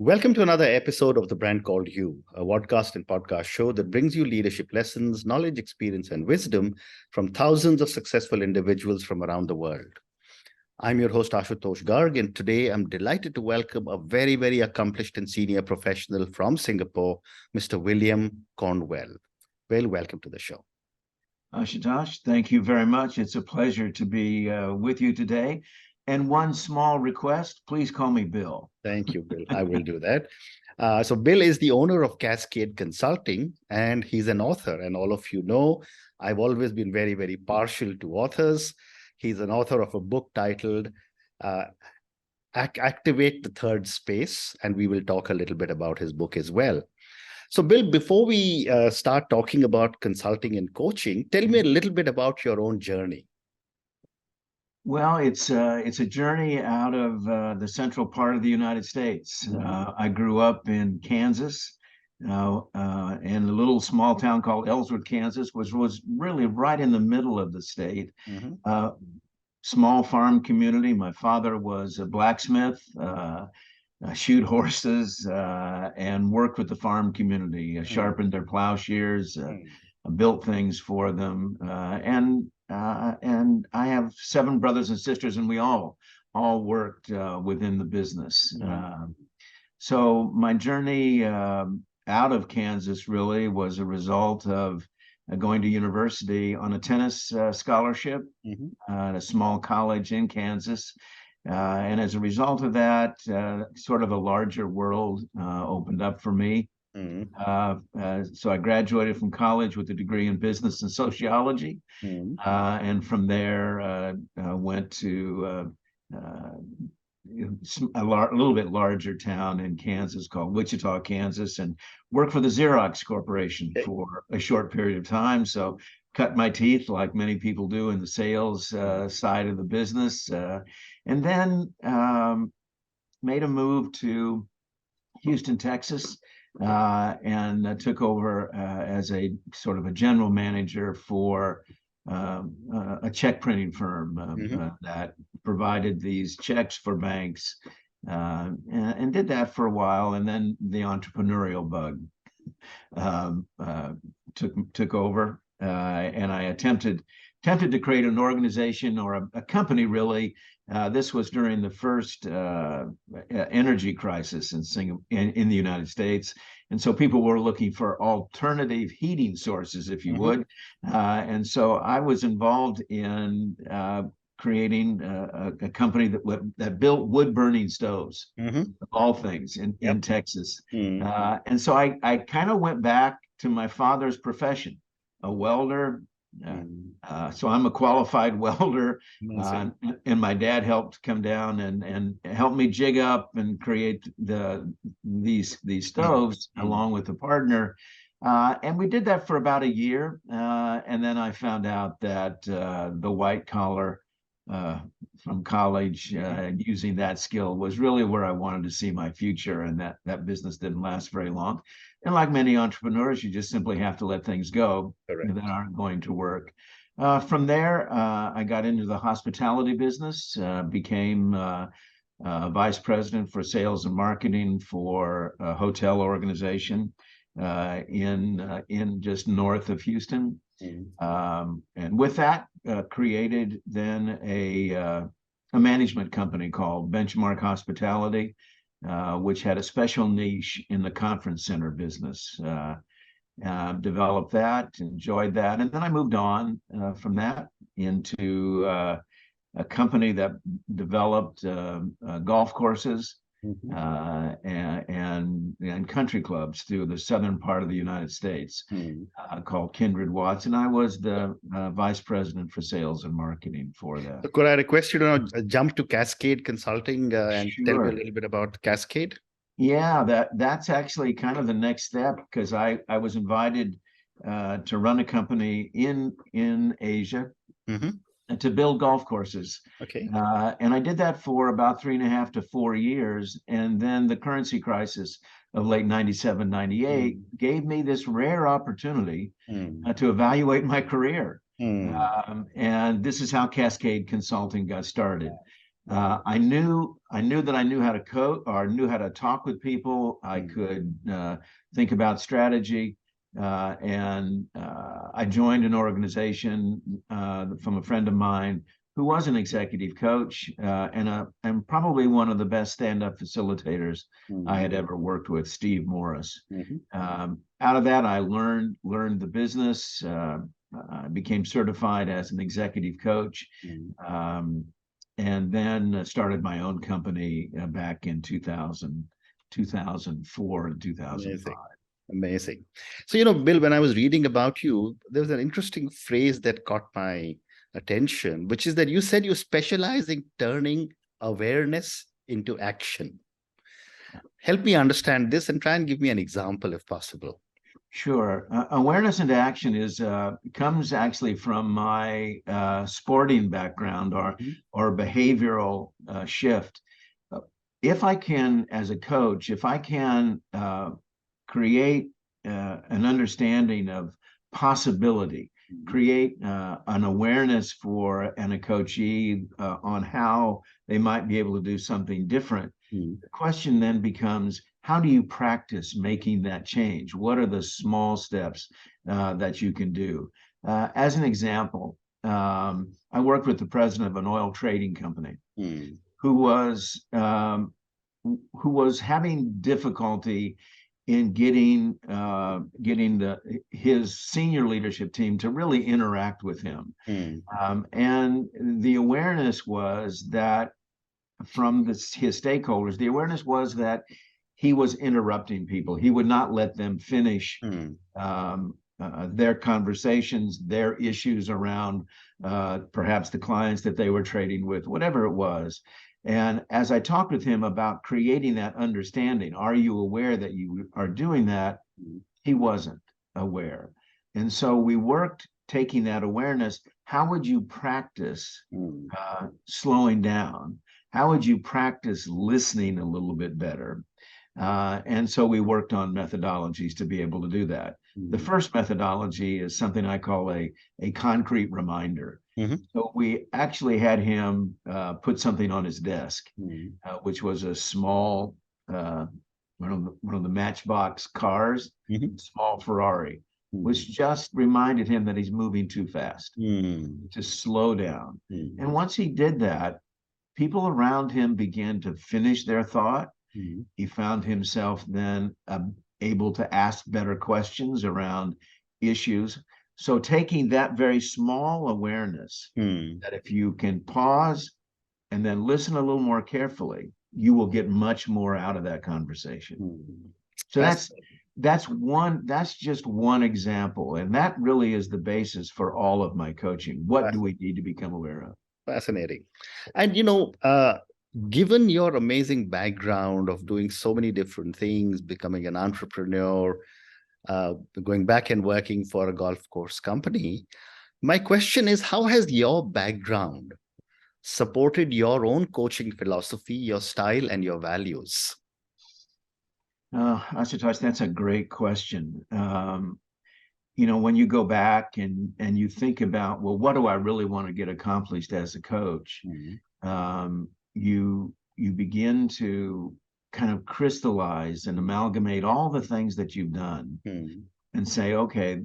Welcome to another episode of The Brand Called You, a podcast and podcast show that brings you leadership lessons, knowledge, experience, and wisdom from thousands of successful individuals from around the world. I'm your host, Ashutosh Garg, and today I'm delighted to welcome a very, very accomplished and senior professional from Singapore, Mr. William Cornwell. Well, welcome to the show. Ashutosh, thank you very much. It's a pleasure to be with you today. And one small request, please call me Bill. Thank you, Bill. I will do that. So Bill is the owner of Cascade Consulting, and he's an author. And all of you know, I've always been very, very partial to authors. He's an author of a book titled Activate the Third Space, and we will talk a little bit about his book as well. So Bill, before we start talking about consulting and coaching, tell me a little bit about your own journey. Well, it's a journey out of the central part of the United States. I grew up in Kansas, in a little small town called Ellsworth, Kansas, which was really right in the middle of the state. Small farm community. My father was a blacksmith, shoot horses, and worked with the farm community, sharpened their plowshares, built things for them, and I have 7 brothers and sisters, and we all worked within the business. So my journey out of Kansas really was a result of going to university on a tennis scholarship at a small college in Kansas. And as a result of that, sort of a larger world opened up for me. So I graduated from college with a degree in business and sociology, and from there went to a little bit larger town in Kansas called Wichita, Kansas, and worked for the Xerox Corporation for a short period of time. So cut my teeth, like many people do, in the sales side of the business, and then made a move to Houston, Texas, and took over as a sort of a general manager for a check printing firm that provided these checks for banks, and did that for a while. And then the entrepreneurial bug took over, and I attempted to create an organization or a company, really. This was during the first energy crisis in the United States. And so people were looking for alternative heating sources, if you would. And so I was involved in creating a company that built wood-burning stoves, of all things, in Texas. And so I kind of went back to my father's profession, a welder. So I'm a qualified welder, and my dad helped come down and help me jig up and create these stoves along with a partner, and we did that for about a year, and then I found out that the white collar from college, using that skill, was really where I wanted to see my future, and that business didn't last very long. And like many entrepreneurs, you just simply have to let things go that aren't going to work. From there, I got into the hospitality business, became vice president for sales and marketing for a hotel organization in just north of Houston. And with that, created then a management company called Benchmark Hospitality, which had a special niche in the conference center business. Developed that, enjoyed that, and then I moved on from that into a company that developed golf courses and country clubs through the southern part of the United States, called Kindred Watts, and I was the vice president for sales and marketing for that. So could I request you to jump to Cascade Consulting and tell me a little bit about Cascade? Yeah, that's actually kind of the next step, because I was invited to run a company in Asia. To build golf courses. And I did that for about 3.5 to 4 years. And then the currency crisis of late 97, 98 gave me this rare opportunity to evaluate my career. And this is how Cascade Consulting got started. I knew that I knew how to coach or knew how to talk with people. I could think about strategy, and I joined an organization from a friend of mine who was an executive coach and probably one of the best stand-up facilitators I had ever worked with, Steve Morris. Out of that, I learned the business. I became certified as an executive coach. And then started my own company back in 2004 and 2005. Amazing. So, Bill, when I was reading about you, there was an interesting phrase that caught my attention, which is that you said you specialize in turning awareness into action. Help me understand this and try and give me an example if possible. Sure. Awareness into action comes actually from my sporting background or behavioral shift. If I can, as a coach, if I can create an understanding of possibility, create an awareness for a coachee on how they might be able to do something different, the question then becomes, how do you practice making that change? What are the small steps that you can do? As an example, I worked with the president of an oil trading company who was having difficulty in getting his senior leadership team to really interact with him. And the awareness was that from his stakeholders, the awareness was that he was interrupting people. He would not let them finish their conversations, their issues around perhaps the clients that they were trading with, whatever it was. And as I talked with him about creating that understanding, are you aware that you are doing that? He wasn't aware. And so we worked taking that awareness. How would you practice slowing down? How would you practice listening a little bit better? And so we worked on methodologies to be able to do that. The first methodology is something I call a concrete reminder. So we actually had him put something on his desk, which was a small, one of the Matchbox cars, small Ferrari, which just reminded him that he's moving too fast, to slow down. And once he did that, people around him began to finish their thought. He found himself then able to ask better questions around issues. So taking that very small awareness, that if you can pause and then listen a little more carefully, you will get much more out of that conversation. So that's just one example. And that really is the basis for all of my coaching. What do we need to become aware of? Fascinating. And, given your amazing background of doing so many different things, becoming an entrepreneur, going back and working for a golf course company, my question is, how has your background supported your own coaching philosophy, your style, and your values? Ashutosh, that's a great question. When you go back and you think about, well, what do I really want to get accomplished as a coach? You begin to kind of crystallize and amalgamate all the things that you've done and say, okay,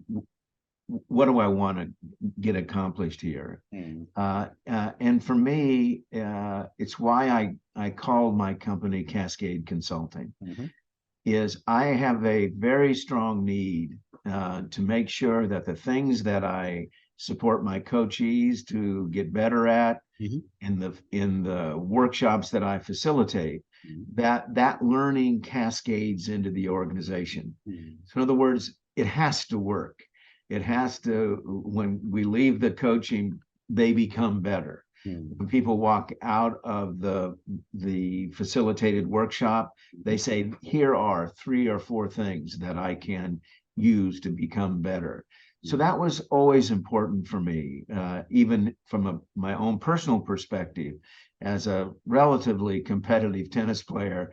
what do I want to get accomplished here? And for me, it's why I called my company Cascade Consulting, is I have a very strong need to make sure that the things that I support my coachees to get better at in the workshops that I facilitate, that learning cascades into the organization. So in other words, it has to work. It has to, when we leave the coaching, they become better. When people walk out of the facilitated workshop, they say, here are 3 or 4 things that I can use to become better. So that was always important for me, even from my own personal perspective. As a relatively competitive tennis player,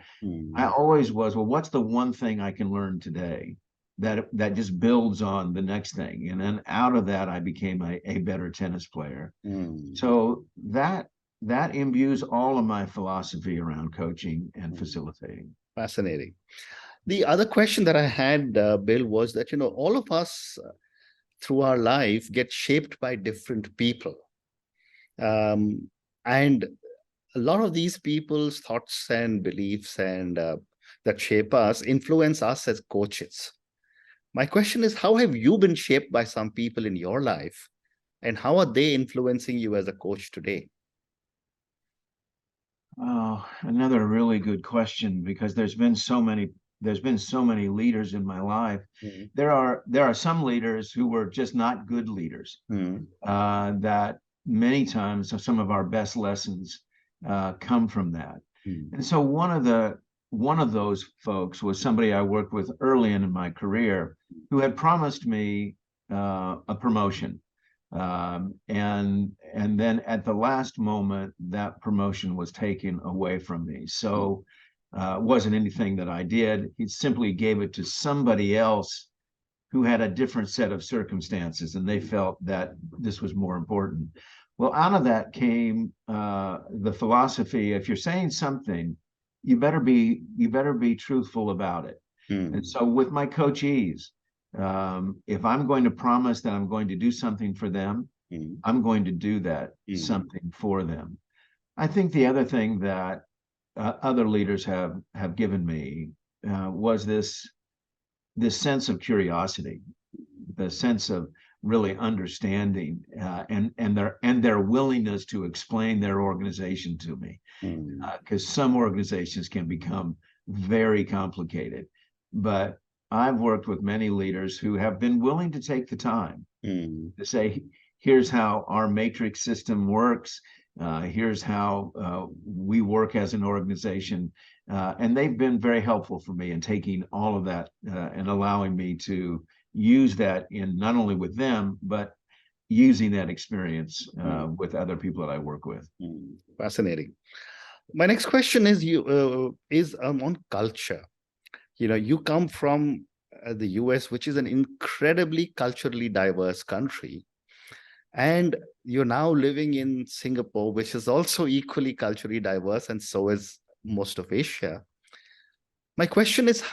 I always was, well, what's the one thing I can learn today that just builds on the next thing? And then out of that, I became a better tennis player. So that that imbues all of my philosophy around coaching and facilitating. Fascinating. The other question that I had, Bill, was that, all of us through our life get shaped by different people. And a lot of these people's thoughts and beliefs and that shape us influence us as coaches. My question is, how have you been shaped by some people in your life, and how are they influencing you as a coach today? Oh, another really good question, because there's been so many leaders in my life. Mm. There are some leaders who were just not good leaders. That many times some of our best lessons come from that. And so one of those folks was somebody I worked with early in my career, who had promised me a promotion. And then at the last moment, that promotion was taken away from me. So it wasn't anything that I did. He simply gave it to somebody else who had a different set of circumstances, and they felt that this was more important. Well, out of that came the philosophy: if you're saying something, you better be truthful about it. And so with my coachees, if I'm going to promise that I'm going to do something for them, I'm going to do that something for them. I think the other thing that other leaders have given me was this sense of curiosity, the sense of really understanding, and their willingness to explain their organization to me, because some organizations can become very complicated. But I've worked with many leaders who have been willing to take the time to say, here's how our matrix system works. Here's how we work as an organization. And they've been very helpful for me in taking all of that and allowing me to use that in not only with them, but using that experience with other people that I work with. Fascinating. My next question is on culture. You come from the US, which is an incredibly culturally diverse country. And you're now living in Singapore, which is also equally culturally diverse, and so is most of Asia. My question is,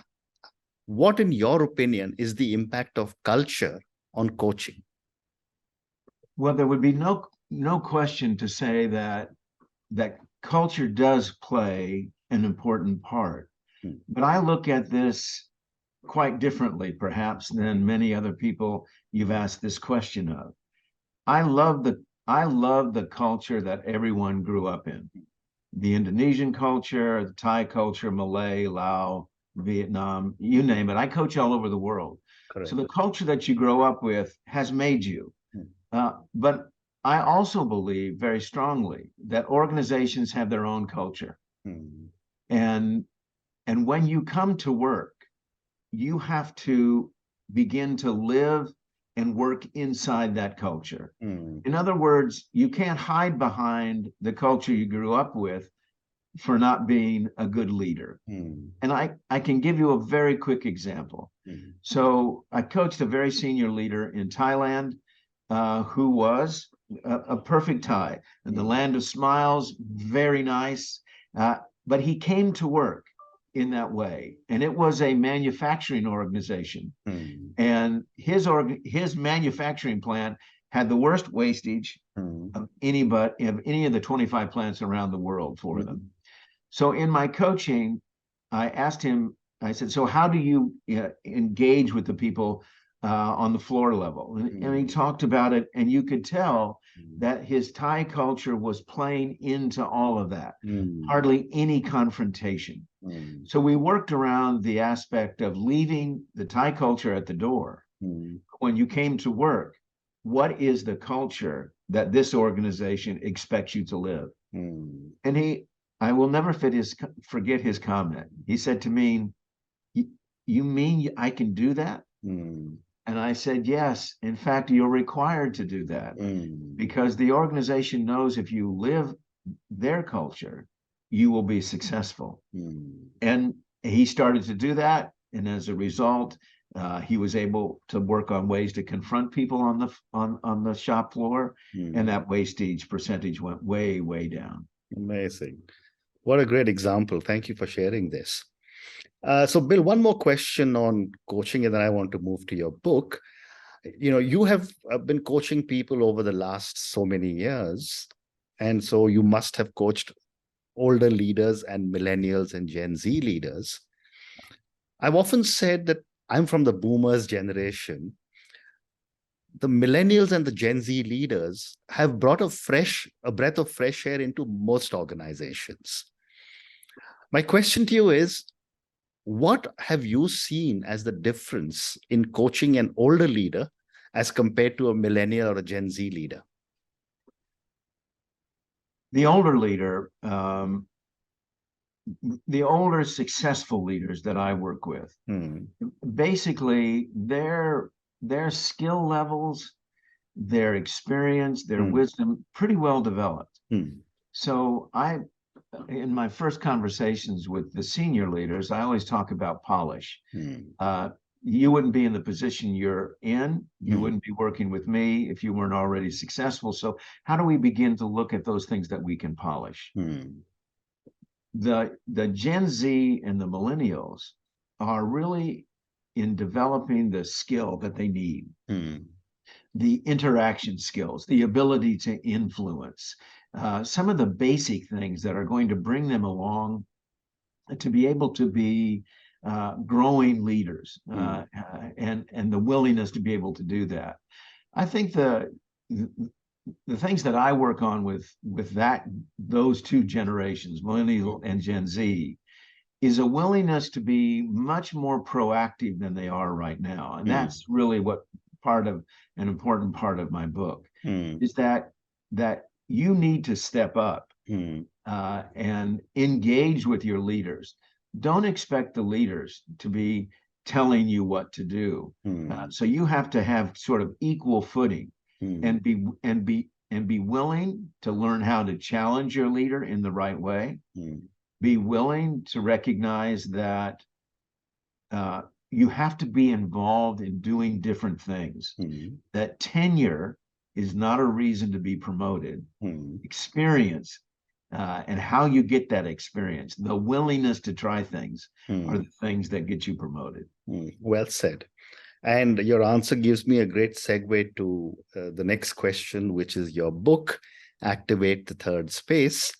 what, in your opinion, is the impact of culture on coaching? Well, there would be no question to say that culture does play an important part. But I look at this quite differently, perhaps, than many other people you've asked this question of. I love the culture that everyone grew up in. The Indonesian culture, the Thai culture, Malay, Lao, Vietnam, you name it. I coach all over the world. Correct. So the culture that you grow up with has made you. But I also believe very strongly that organizations have their own culture. And when you come to work, you have to begin to live and work inside that culture. In other words, you can't hide behind the culture you grew up with for not being a good leader. And I can give you a very quick example. So I coached a very senior leader in Thailand who was a perfect Thai, in the land of smiles, very nice. But he came to work in that way, and it was a manufacturing organization. And his manufacturing plant had the worst wastage of any of the 25 plants around the world for them. So in my coaching, I asked him, I said, so how do you engage with the people on the floor level? And he talked about it, and you could tell that his Thai culture was playing into all of that. Hardly any confrontation. So we worked around the aspect of leaving the Thai culture at the door. When you came to work, what is the culture that this organization expects you to live? And I will never forget his comment. He said to me, you mean I can do that? And I said, yes, in fact, you're required to do that, because the organization knows if you live their culture, you will be successful. And he started to do that. And as a result, He was able to work on ways to confront people on the shop floor, and that wastage percentage went way, way down. Amazing. What a great example. Thank you for sharing this. So, Bill, one more question on coaching, and then I want to move to your book. You have been coaching people over the last so many years, and so you must have coached older leaders and millennials and Gen Z leaders. I've often said that I'm from the boomers generation. The millennials and the Gen Z leaders have brought a breath of fresh air into most organizations. My question to you is, what have you seen as the difference in coaching an older leader as compared to a millennial or a Gen Z leader? The older leader, the older successful leaders that I work with, basically their skill levels, their experience, their wisdom, pretty well developed. So in my first conversations with the senior leaders, I always talk about polish. You wouldn't be in the position you're in. You wouldn't be working with me if you weren't already successful. So how do we begin to look at those things that we can polish? The Gen Z and the millennials are really in developing the skill that they need. The interaction skills, the ability to influence, some of the basic things that are going to bring them along to be able to be growing leaders, and the willingness to be able to do that. I think the things that I work on with those two generations, millennial and Gen Z, is a willingness to be much more proactive than they are right now. And that's really what an important part of my book is that you need to step up and engage with your leaders. Don't expect the leaders to be telling you what to do. So you have to have sort of equal footing and be willing to learn how to challenge your leader in the right way. Be willing to recognize that you have to be involved in doing different things. That tenure is not a reason to be promoted. Experience and how you get that experience, the willingness to try things are the things that get you promoted. Well said. And your answer gives me a great segue to the next question, which is your book, Activate the Third Space.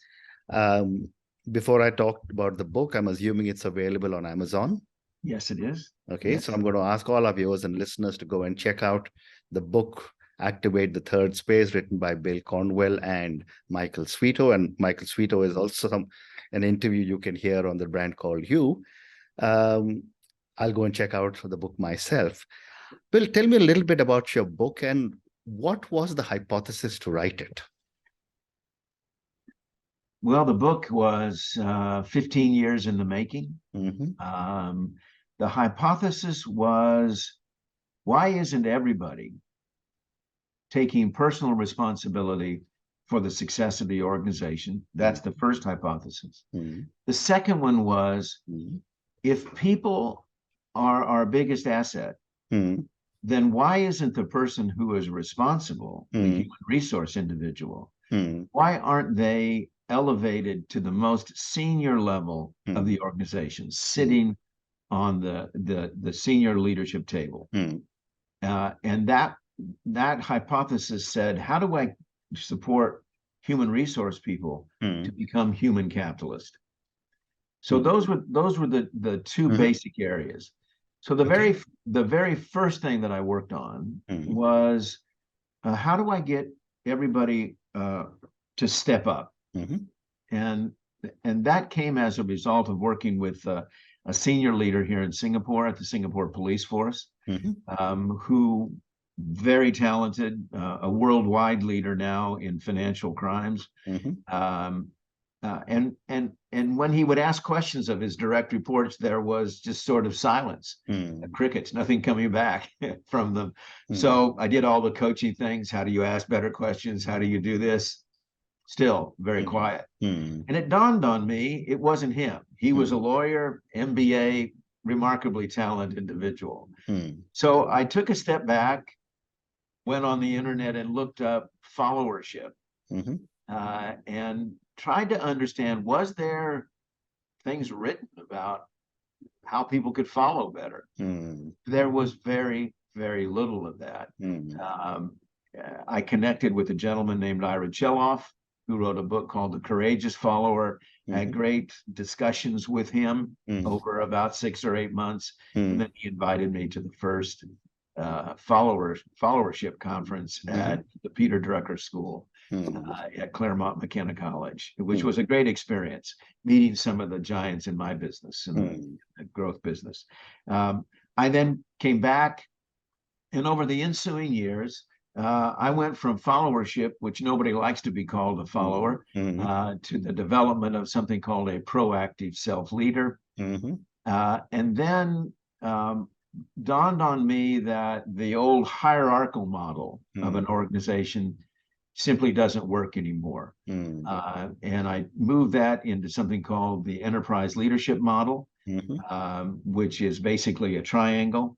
Before I talk about the book, I'm assuming it's available on Amazon. Yes, it is. Okay, yes. So I'm going to ask all our viewers and listeners to go and check out the book, Activate the Third Space, written by Bill Cornwell and Michael Sweeto. And Michael Sweeto is also an interview you can hear on The Brand Called You. I'll go and check out the book myself. Bill, tell me a little bit about your book and what was the hypothesis to write it? Well, the book was 15 years in the making. The hypothesis was, why isn't everybody taking personal responsibility for the success of the organization? That's the first hypothesis. The second one was, if people are our biggest asset, then why isn't the person who is responsible, the human resource individual, why aren't they elevated to the most senior level of the organization, sitting on the senior leadership table? And that hypothesis said, how do I support human resource people to become human capitalists? So those were the two basic areas. So the very first thing that I worked on was, how do I get everybody to step up? And that came as a result of working with a senior leader here in Singapore at the Singapore Police Force, who very talented, a worldwide leader now in financial crimes. And when he would ask questions of his direct reports, there was just sort of silence, crickets, nothing coming back from them. So I did all the coaching things. How do you ask better questions? How do you do this? Still very quiet. And it dawned on me, it wasn't him. He was a lawyer, MBA, remarkably talented individual. Mm. So I took a step back, went on the internet and looked up followership, Mm-hmm. and tried to understand, was there things written about how people could follow better? Mm. There was very, very little of that. Mm. I connected with a gentleman named Ira Cheloff, who wrote a book called The Courageous Follower. I had great discussions with him over about 6 or 8 months. And then he invited me to the first followership conference at the Peter Drucker School at Claremont McKenna College, which was a great experience, meeting some of the giants in my business, in the growth business. I then came back, and over the ensuing years, I went from followership, which nobody likes to be called a follower, to the development of something called a proactive self-leader. And then dawned on me that the old hierarchical model of an organization simply doesn't work anymore. And I moved that into something called the enterprise leadership model, which is basically a triangle.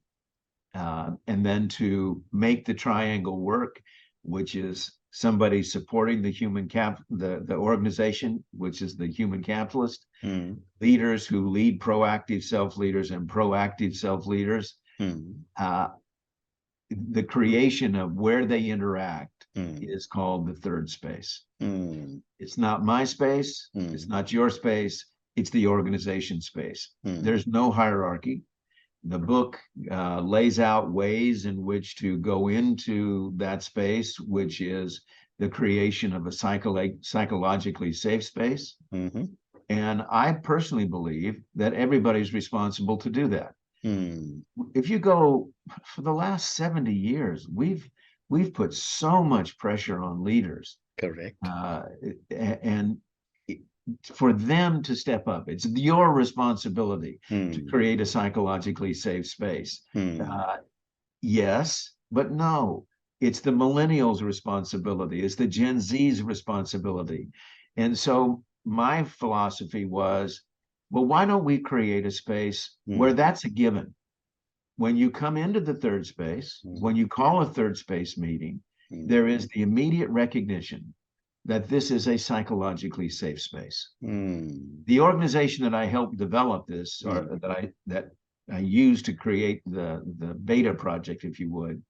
And then to make the triangle work, which is somebody supporting the the organization, which is the human capitalist, leaders who lead proactive self-leaders and proactive self-leaders, the creation of where they interact is called the third space. It's not my space, it's not your space, it's the organization space. There's no hierarchy. The book lays out ways in which to go into that space, which is the creation of a psychologically safe space. And I personally believe that everybody's responsible to do that. If you go for the last 70 years, we've put so much pressure on leaders. Correct. And for them to step up. It's your responsibility to create a psychologically safe space. Yes, but no. It's the millennials' responsibility. It's the Gen Z's responsibility. And so my philosophy was, well, why don't we create a space where that's a given? When you come into the third space, when you call a third space meeting, there is the immediate recognition that this is a psychologically safe space. The organization that I helped develop this, or that I used to create the beta project, if you would,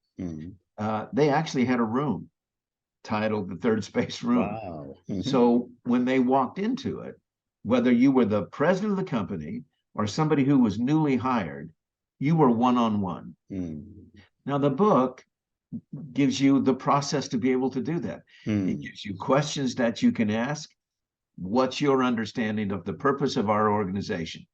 they actually had a room titled the Third Space Room. Wow. So when they walked into it, whether you were the president of the company or somebody who was newly hired, you were one-on-one. Now, the book gives you the process to be able to do that. It gives you questions that you can ask. What's your understanding of the purpose of our organization?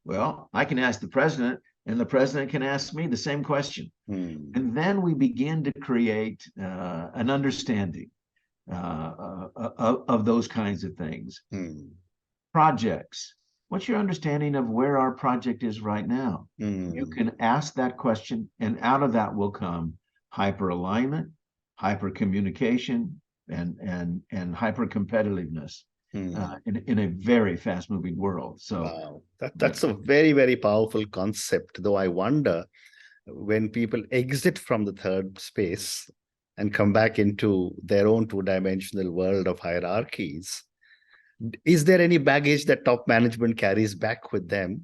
Well, I can ask the president, and the president can ask me the same question. And then we begin to create an understanding of those kinds of things. Projects. What's your understanding of where our project is right now? You can ask that question, and out of that will come hyper alignment, hyper communication, and hyper competitiveness in a very fast moving world. So wow, that's a very, very powerful concept. Though I wonder, when people exit from the third space and come back into their own two-dimensional world of hierarchies, is there any baggage that top management carries back with them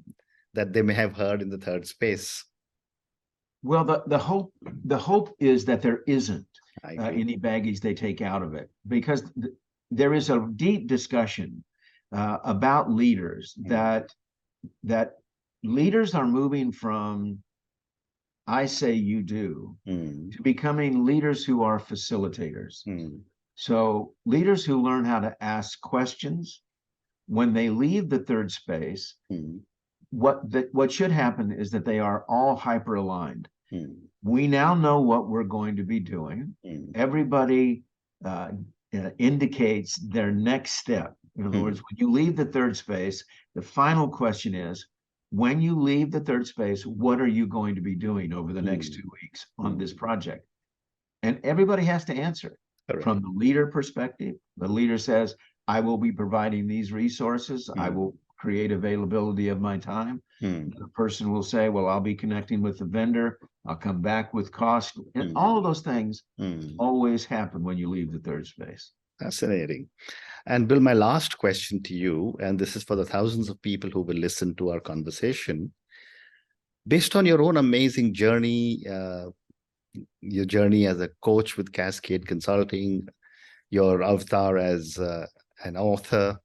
that they may have heard in the third space? Well, the hope is that there isn't any baggage they take out of it, because there is a deep discussion about leaders that leaders are moving from I say you do to becoming leaders who are facilitators. So leaders who learn how to ask questions when they leave the third space, what should happen is that they are all hyper aligned. We now know what we're going to be doing. Everybody indicates their next step. In other words, when you leave the third space, the final question is, when you leave the third space, what are you going to be doing over the next 2 weeks on this project? And everybody has to answer. From the leader perspective, the leader says, I will be providing these resources. I will create availability of my time. Hmm. The person will say, well, I'll be connecting with the vendor. I'll come back with cost. And all of those things always happen when you leave the third space. Fascinating. And Bill, my last question to you, and this is for the thousands of people who will listen to our conversation. Based on your own amazing journey, your journey as a coach with Cascade Consulting, your avatar as an author,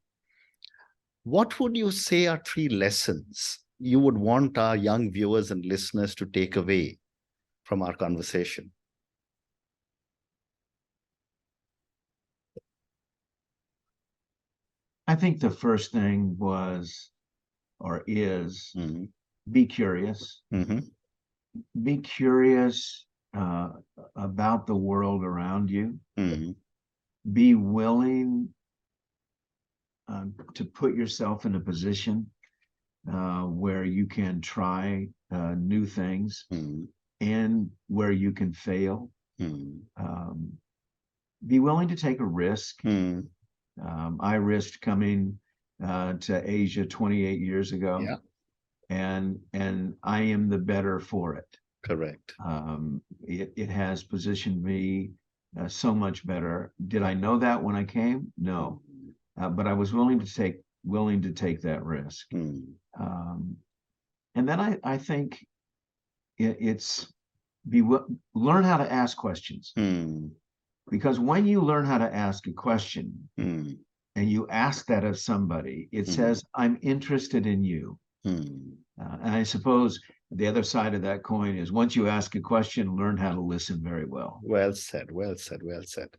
what would you say are 3 lessons you would want our young viewers and listeners to take away from our conversation? I think the first thing was, or is, be curious. Be curious about the world around you. Be willing to put yourself in a position where you can try new things and where you can fail. Be willing to take a risk. I risked coming to Asia 28 years ago, and I am the better for it. Correct. It has positioned me so much better. Did I know that when I came? No, but I was willing to take that risk. And then I think it's learn how to ask questions. Because when you learn how to ask a question and you ask that of somebody, it says, I'm interested in you. And I suppose the other side of that coin is once you ask a question, learn how to listen very well. Well said, well said, well said.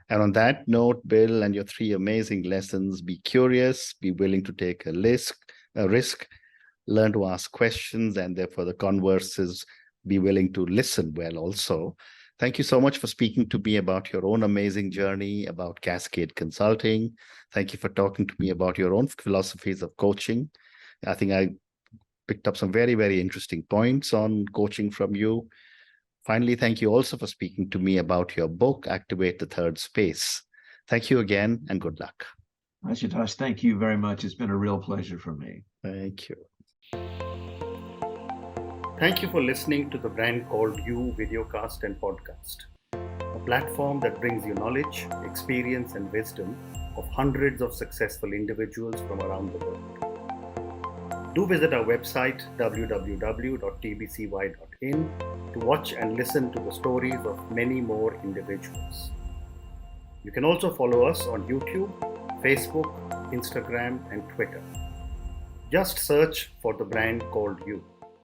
And on that note, Bill, and your 3 amazing lessons, be curious, be willing to take a risk, learn to ask questions, and therefore the converse is be willing to listen well also. Thank you so much for speaking to me about your own amazing journey, about Cascade Consulting. Thank you for talking to me about your own philosophies of coaching. I think I picked up some very, very interesting points on coaching from you. Finally, thank you also for speaking to me about your book, Activate the Third Space. Thank you again, and good luck. Ashutosh, thank you very much. It's been a real pleasure for me. Thank you. Thank you for listening to the Brand Called You videocast and podcast, a platform that brings you knowledge, experience, and wisdom of hundreds of successful individuals from around the world. Do visit our website, www.tbcy.in, to watch and listen to the stories of many more individuals. You can also follow us on YouTube, Facebook, Instagram, and Twitter. Just search for the Brand Called You.